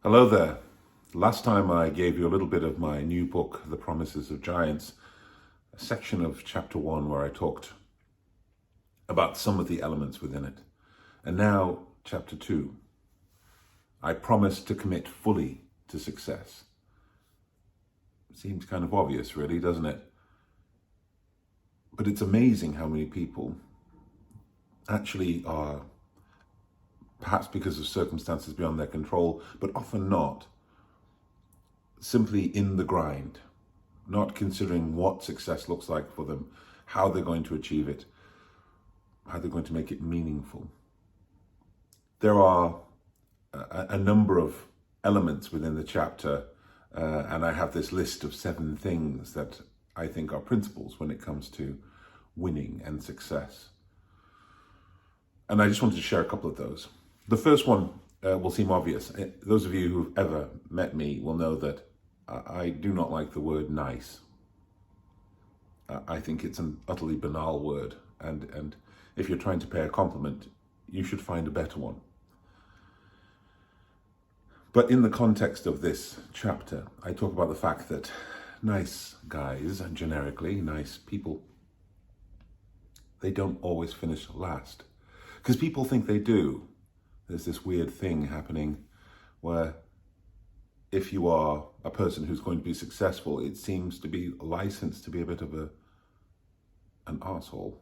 Hello there. Last time I gave you a little bit of my new book, The Promises of Giants, a section of chapter 1 where I talked about some of the elements within it. And now, chapter 2, I promise to commit fully to success. Seems kind of obvious, really, doesn't it? But it's amazing how many people actually are, perhaps because of circumstances beyond their control, but often not, simply in the grind, not considering what success looks like for them, how they're going to achieve it, how they're going to make it meaningful. There are a number of elements within the chapter, and I have this list of 7 things that I think are principles when it comes to winning and success. And I just wanted to share a couple of those. The first one will seem obvious. Those of you who've ever met me will know that I do not like the word nice. I think it's an utterly banal word, and if you're trying to pay a compliment, you should find a better one. But in the context of this chapter, I talk about the fact that nice guys, and generically nice people, they don't always finish last. Because people think they do. There's this weird thing happening where if you are a person who's going to be successful, it seems to be licensed to be a bit of an arsehole.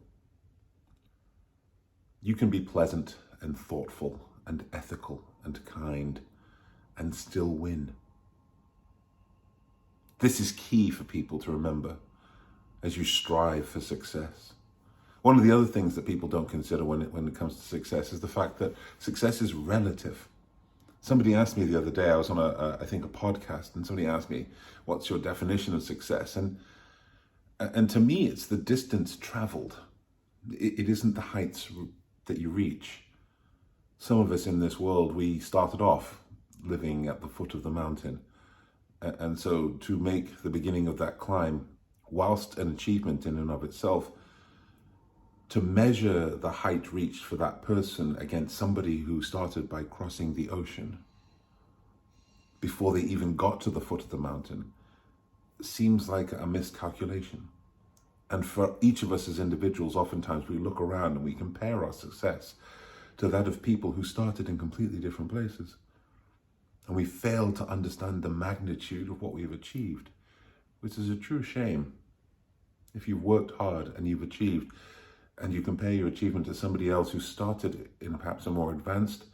You can be pleasant and thoughtful and ethical and kind and still win. This is key for people to remember as you strive for success. One of the other things that people don't consider when it comes to success is the fact that success is relative. Somebody asked me the other day, I was on a podcast, and somebody asked me, what's your definition of success? And to me, it's the distance traveled. It isn't the heights that you reach. Some of us in this world, we started off living at the foot of the mountain. And so to make the beginning of that climb, whilst an achievement in and of itself, to measure the height reached for that person against somebody who started by crossing the ocean before they even got to the foot of the mountain seems like a miscalculation. And for each of us as individuals, oftentimes we look around and we compare our success to that of people who started in completely different places. And we fail to understand the magnitude of what we've achieved, which is a true shame. If you've worked hard and you've achieved, and you compare your achievement to somebody else who started in perhaps a more advanced,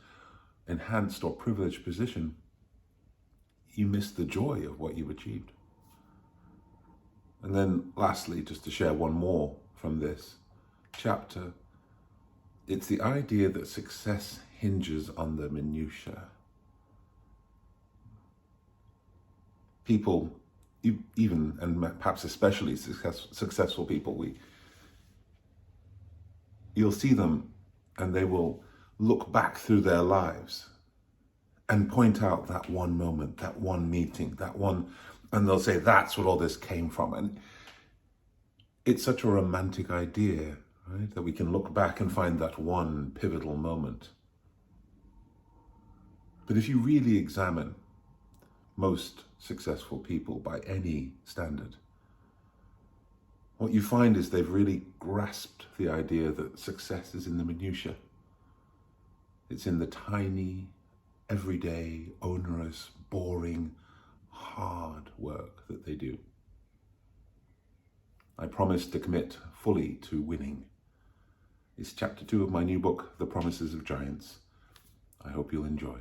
enhanced, or privileged position, you miss the joy of what you've achieved. And then lastly, just to share one more from this chapter, it's the idea that success hinges on the minutiae. People, even, and perhaps especially successful people, you'll see them and they will look back through their lives and point out that one moment, that one meeting, that one, and they'll say, that's what all this came from. And it's such a romantic idea, right? That we can look back and find that one pivotal moment. But if you really examine most successful people by any standard, what you find is they've really grasped the idea that success is in the minutiae. It's in the tiny, everyday, onerous, boring, hard work that they do. I promise to commit fully to winning. It's chapter 2 of my new book, The Promises of Giants. I hope you'll enjoy.